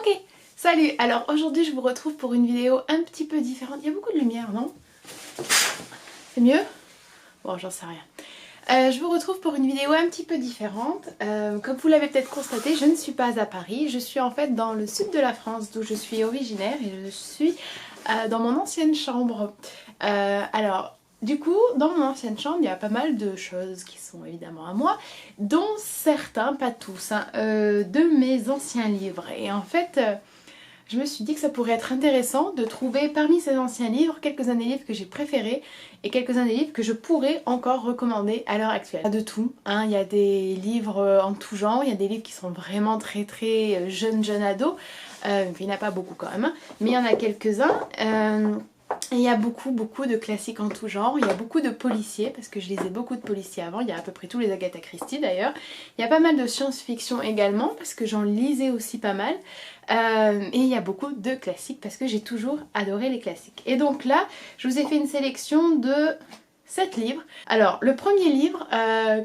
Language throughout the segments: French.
Ok, salut. Alors aujourd'hui je vous retrouve pour une vidéo un petit peu différente. Il y a beaucoup de lumière, non? C'est mieux? Bon, j'en sais rien. Je vous retrouve pour une vidéo un petit peu différente. Comme vous l'avez peut-être constaté, je ne suis pas à Paris. Je suis en fait dans le sud de la France d'où je suis originaire et je suis dans mon ancienne chambre. Alors, du coup, dans mon ancienne chambre, il y a pas mal de choses qui sont évidemment à moi, dont certains, pas tous, hein, de mes anciens livres. Et en fait, je me suis dit que ça pourrait être intéressant de trouver parmi ces anciens livres quelques-uns des livres que j'ai préférés et quelques-uns des livres que je pourrais encore recommander à l'heure actuelle. De tout, hein. Il y a des livres en tout genre, il y a des livres qui sont vraiment très jeunes ados, il n'y en a pas beaucoup quand même, mais il y en a quelques-uns. Et il y a beaucoup de classiques en tout genre, il y a beaucoup de policiers, parce que je lisais beaucoup de policiers avant, il y a à peu près tous les Agatha Christie d'ailleurs. Il y a pas mal de science-fiction également, parce que j'en lisais aussi pas mal. Et il y a beaucoup de classiques, parce que j'ai toujours adoré les classiques. Et donc là, je vous ai fait une sélection de 7 livres. Alors, le premier livre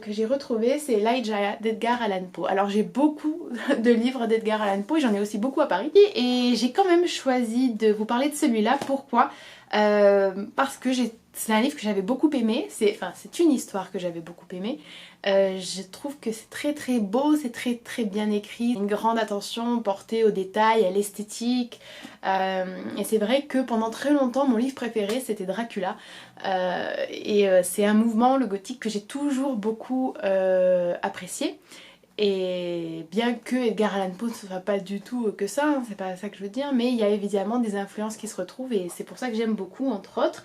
que j'ai retrouvé, c'est Ligeia d'Edgar Allan Poe. Alors, j'ai beaucoup de livres d'Edgar Allan Poe, j'en ai aussi beaucoup à Paris. Et j'ai quand même choisi de vous parler de celui-là. Pourquoi? Parce que c'est un livre que j'avais beaucoup aimé, c'est une histoire que j'avais beaucoup aimée. Je trouve que c'est très beau, c'est très bien écrit, une grande attention portée aux détails, à l'esthétique. Et c'est vrai que pendant très longtemps, mon livre préféré c'était Dracula. C'est un mouvement, le gothique, que j'ai toujours beaucoup apprécié. Et bien que Edgar Allan Poe ne soit pas du tout que ça, hein, c'est pas ça que je veux dire, mais il y a évidemment des influences qui se retrouvent et c'est pour ça que j'aime beaucoup, entre autres.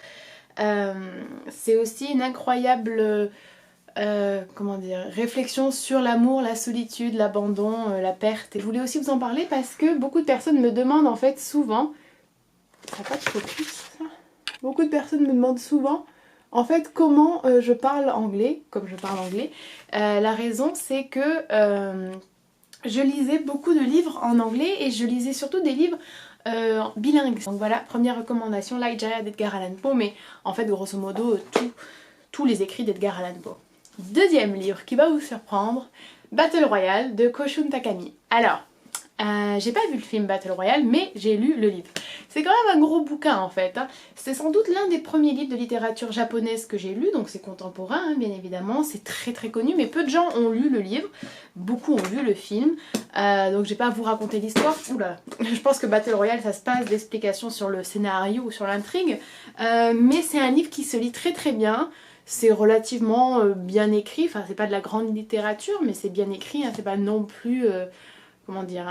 C'est aussi une incroyable comment dire, réflexion sur l'amour, la solitude, l'abandon, la perte. Et je voulais aussi vous en parler parce que beaucoup de personnes me demandent en fait souvent, ça n'a pas de focus ça. Beaucoup de personnes me demandent souvent en fait comment je parle anglais, comme je parle anglais. La raison c'est que je lisais beaucoup de livres en anglais et je lisais surtout des livres bilingues. Donc voilà, première recommandation, Ligeia d'Edgar Allan Poe, mais en fait grosso modo tous les écrits d'Edgar Allan Poe. Deuxième livre qui va vous surprendre, Battle Royale de Koshun Takami. Alors, j'ai pas vu le film Battle Royale, mais j'ai lu le livre. C'est quand même un gros bouquin en fait, hein. C'est sans doute l'un des premiers livres de littérature japonaise que j'ai lu, donc c'est contemporain hein, bien évidemment, c'est très connu, mais peu de gens ont lu le livre, beaucoup ont vu le film, donc j'ai pas à vous raconter l'histoire. Oula, je pense que Battle Royale ça se passe d'explications sur le scénario ou sur l'intrigue, mais c'est un livre qui se lit très bien. C'est relativement bien écrit, enfin c'est pas de la grande littérature, mais c'est bien écrit, hein, c'est pas non plus... comment dire,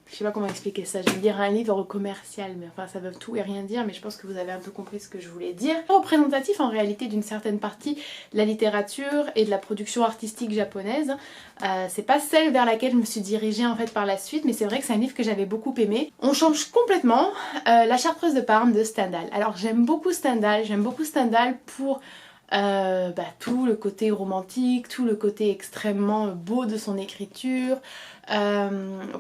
je sais pas comment expliquer ça, je vais dire un livre commercial, mais enfin ça veut tout et rien dire, mais je pense que vous avez un peu compris ce que je voulais dire. Représentatif en réalité d'une certaine partie de la littérature et de la production artistique japonaise. C'est pas celle vers laquelle je me suis dirigée en fait par la suite, mais c'est vrai que c'est un livre que j'avais beaucoup aimé. On change complètement, La Chartreuse de Parme de Stendhal. Alors j'aime beaucoup Stendhal pour... tout le côté romantique, tout le côté extrêmement beau de son écriture,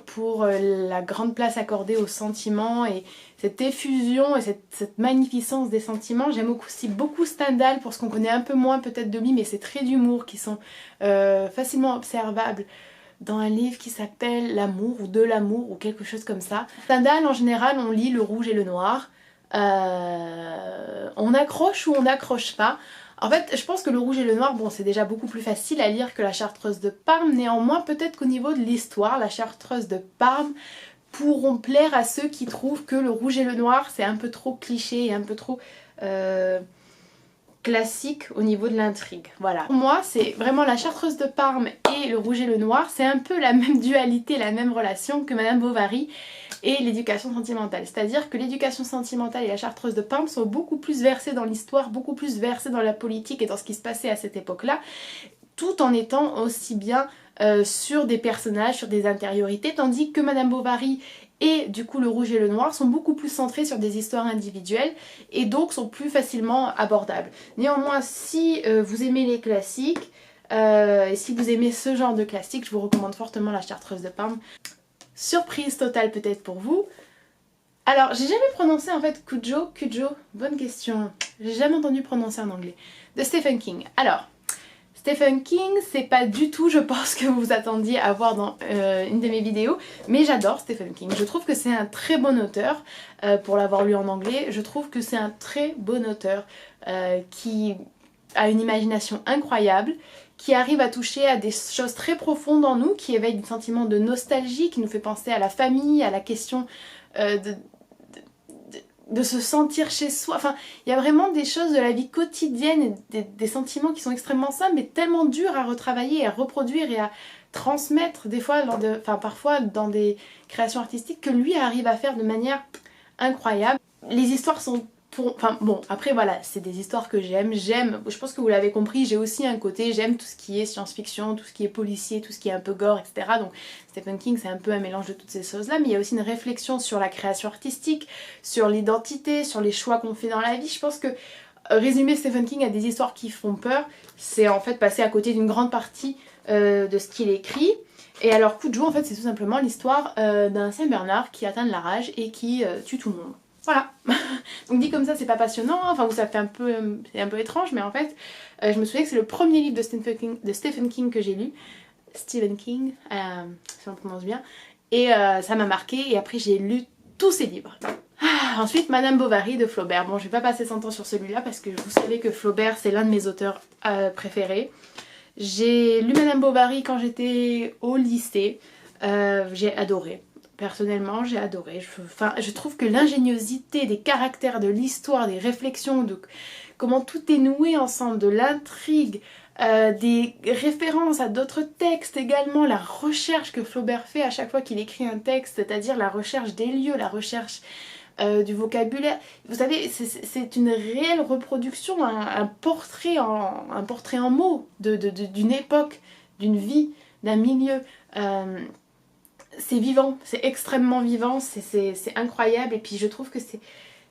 pour la grande place accordée aux sentiments et cette effusion et cette magnificence des sentiments. J'aime aussi beaucoup Stendhal pour ce qu'on connaît un peu moins peut-être de lui, mais ses traits d'humour qui sont facilement observables dans un livre qui s'appelle L'amour ou De l'amour ou quelque chose comme ça. Stendhal en général on lit Le Rouge et le Noir, on accroche ou on n'accroche pas. En fait, je pense que Le Rouge et le Noir, bon, c'est déjà beaucoup plus facile à lire que La Chartreuse de Parme. Néanmoins, peut-être qu'au niveau de l'histoire, La Chartreuse de Parme pourront plaire à ceux qui trouvent que Le Rouge et le Noir, c'est un peu trop cliché et un peu trop classique au niveau de l'intrigue. Voilà. Pour moi, c'est vraiment La Chartreuse de Parme et Le Rouge et le Noir. C'est un peu la même dualité, la même relation que Madame Bovary et l'éducation sentimentale. C'est-à-dire que l'éducation sentimentale et La Chartreuse de Parme sont beaucoup plus versées dans l'histoire, beaucoup plus versées dans la politique et dans ce qui se passait à cette époque-là, tout en étant aussi bien sur des personnages, sur des intériorités, tandis que Madame Bovary et du coup Le Rouge et le Noir sont beaucoup plus centrés sur des histoires individuelles et donc sont plus facilement abordables. Néanmoins, si vous aimez les classiques, et si vous aimez ce genre de classique, je vous recommande fortement La Chartreuse de Parme. Surprise totale peut-être pour vous. Alors, j'ai jamais prononcé en fait Cujo, bonne question. J'ai jamais entendu prononcer en anglais. De Stephen King. Alors, Stephen King, c'est pas du tout, je pense, que vous vous attendiez à voir dans une de mes vidéos, mais j'adore Stephen King. Je trouve que c'est un très bon auteur, pour l'avoir lu en anglais, je trouve que c'est un très bon auteur qui a une imagination incroyable, qui arrive à toucher à des choses très profondes en nous, qui éveille des sentiments de nostalgie, qui nous fait penser à la famille, à la question de se sentir chez soi. Enfin, il y a vraiment des choses de la vie quotidienne, et des sentiments qui sont extrêmement simples, mais tellement durs à retravailler, à reproduire et à transmettre des fois, parfois dans des créations artistiques que lui arrive à faire de manière incroyable. Les histoires sont enfin bon, après voilà, c'est des histoires que j'aime, je pense que vous l'avez compris, j'ai aussi un côté, j'aime tout ce qui est science-fiction, tout ce qui est policier, tout ce qui est un peu gore, etc. Donc Stephen King c'est un peu un mélange de toutes ces choses-là, mais il y a aussi une réflexion sur la création artistique, sur l'identité, sur les choix qu'on fait dans la vie. Je pense que résumer Stephen King à des histoires qui font peur, c'est en fait passer à côté d'une grande partie de ce qu'il écrit. Et alors Cujo en fait c'est tout simplement l'histoire d'un Saint-Bernard qui atteint de la rage et qui tue tout le monde. Voilà. Donc dit comme ça c'est pas passionnant, hein. Enfin ça fait c'est un peu étrange, mais en fait je me souviens que c'est le premier livre de Stephen King que j'ai lu. Stephen King, si on prononce bien. Et ça m'a marqué et après j'ai lu tous ses livres. Ensuite Madame Bovary de Flaubert. Bon je vais pas passer 100 ans sur celui-là parce que vous savez que Flaubert c'est l'un de mes auteurs préférés. J'ai lu Madame Bovary quand j'étais au lycée, j'ai adoré. Personnellement, j'ai adoré. Je trouve que l'ingéniosité des caractères, de l'histoire, des réflexions, de comment tout est noué ensemble, de l'intrigue, des références à d'autres textes également, la recherche que Flaubert fait à chaque fois qu'il écrit un texte, c'est-à-dire la recherche des lieux, la recherche du vocabulaire. Vous savez, c'est une réelle reproduction, un portrait en mots d'une époque, d'une vie, d'un milieu. C'est vivant, c'est extrêmement vivant, c'est incroyable et puis je trouve que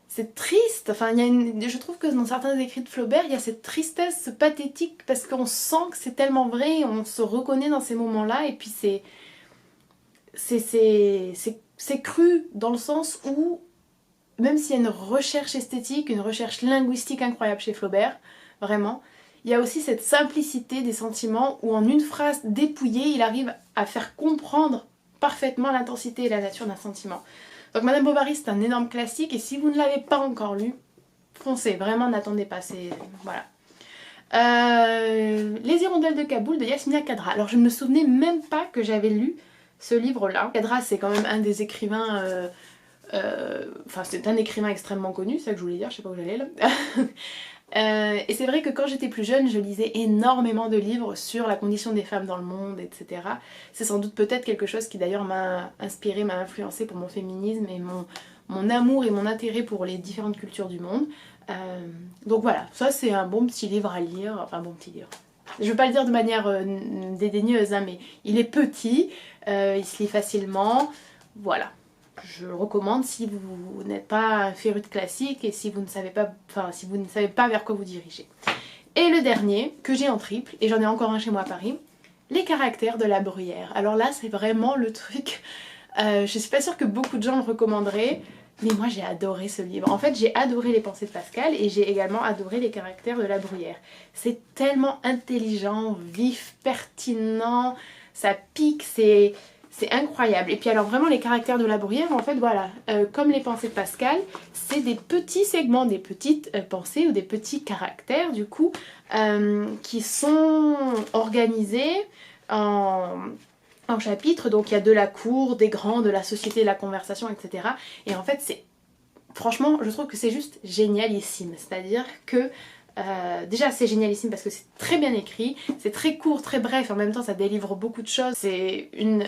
c'est triste. Enfin, je trouve que dans certains écrits de Flaubert, il y a cette tristesse pathétique parce qu'on sent que c'est tellement vrai, on se reconnaît dans ces moments-là et puis c'est cru dans le sens où même s'il y a une recherche esthétique, une recherche linguistique incroyable chez Flaubert, vraiment, il y a aussi cette simplicité des sentiments où en une phrase dépouillée, il arrive à faire comprendre parfaitement l'intensité et la nature d'un sentiment. Donc Madame Bovary c'est un énorme classique et si vous ne l'avez pas encore lu, foncez, vraiment n'attendez pas, c'est... voilà. Les Hirondelles de Kaboul de Yasmina Khadra. Alors je ne me souvenais même pas que j'avais lu ce livre-là. Khadra c'est quand même un des écrivains... Enfin c'est un écrivain extrêmement connu, c'est ça que je voulais dire, je sais pas où j'allais là. Et c'est vrai que quand j'étais plus jeune, je lisais énormément de livres sur la condition des femmes dans le monde, etc. C'est sans doute peut-être quelque chose qui d'ailleurs m'a inspirée, m'a influencée pour mon féminisme et mon amour et mon intérêt pour les différentes cultures du monde. Donc voilà, ça c'est un bon petit livre à lire, enfin bon petit livre. Je veux pas le dire de manière dédaigneuse, hein, mais il est petit, il se lit facilement, voilà. Je le recommande si vous n'êtes pas féru de classique et si vous ne savez pas, si vous ne savez pas vers quoi vous dirigez. Et le dernier, que j'ai en triple, et j'en ai encore un chez moi à Paris, Les caractères de la Bruyère. Alors là, c'est vraiment le truc, je suis pas sûre que beaucoup de gens le recommanderaient, mais moi j'ai adoré ce livre. En fait, j'ai adoré Les pensées de Pascal et j'ai également adoré Les caractères de la Bruyère. C'est tellement intelligent, vif, pertinent, ça pique, c'est incroyable. Et puis alors vraiment les caractères de la Bruyère, en fait voilà, comme les pensées de Pascal, c'est des petits segments, des petites pensées ou des petits caractères du coup, qui sont organisés en chapitres. Donc il y a de la cour, des grands, de la société, de la conversation, etc. Et en fait c'est, franchement je trouve que c'est juste génialissime. C'est-à-dire que déjà c'est génialissime parce que c'est très bien écrit, c'est très court, très bref, en même temps ça délivre beaucoup de choses. C'est une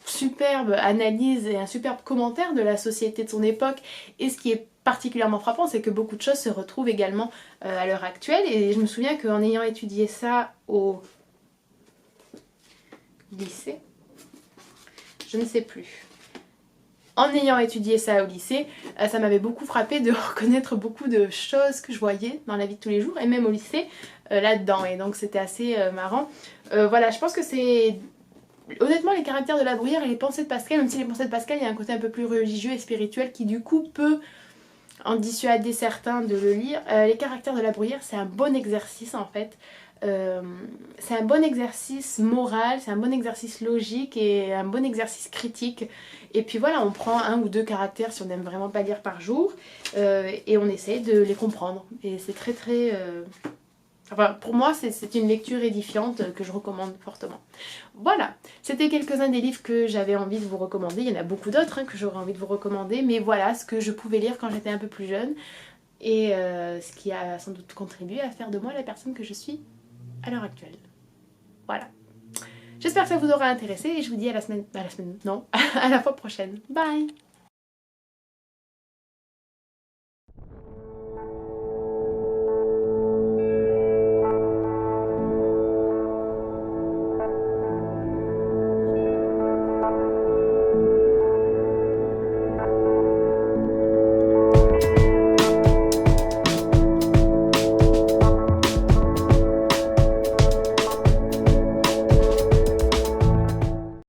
superbe analyse et un superbe commentaire de la société de son époque. Et ce qui est particulièrement frappant, c'est que beaucoup de choses se retrouvent également à l'heure actuelle. Et je me souviens qu'en ayant étudié ça au lycée, je ne sais plus. En ayant étudié ça au lycée, ça m'avait beaucoup frappé de reconnaître beaucoup de choses que je voyais dans la vie de tous les jours, et même au lycée, là-dedans, et donc c'était assez marrant. Voilà, je pense que c'est... Honnêtement, les caractères de la Bruyère et les pensées de Pascal, même si les pensées de Pascal, il y a un côté un peu plus religieux et spirituel qui du coup peut en dissuader certains de le lire. Les caractères de la Bruyère, c'est un bon exercice en fait c'est un bon exercice moral, c'est un bon exercice logique et un bon exercice critique. Et puis voilà, on prend 1 ou 2 caractères si on n'aime vraiment pas lire par jour et on essaie de les comprendre. Et c'est très très... Enfin, pour moi, c'est une lecture édifiante que je recommande fortement. Voilà, c'était quelques-uns des livres que j'avais envie de vous recommander. Il y en a beaucoup d'autres que j'aurais envie de vous recommander, mais voilà ce que je pouvais lire quand j'étais un peu plus jeune et ce qui a sans doute contribué à faire de moi la personne que je suis à l'heure actuelle. Voilà. J'espère que ça vous aura intéressé et je vous dis à la semaine... non, à la fois prochaine. Bye!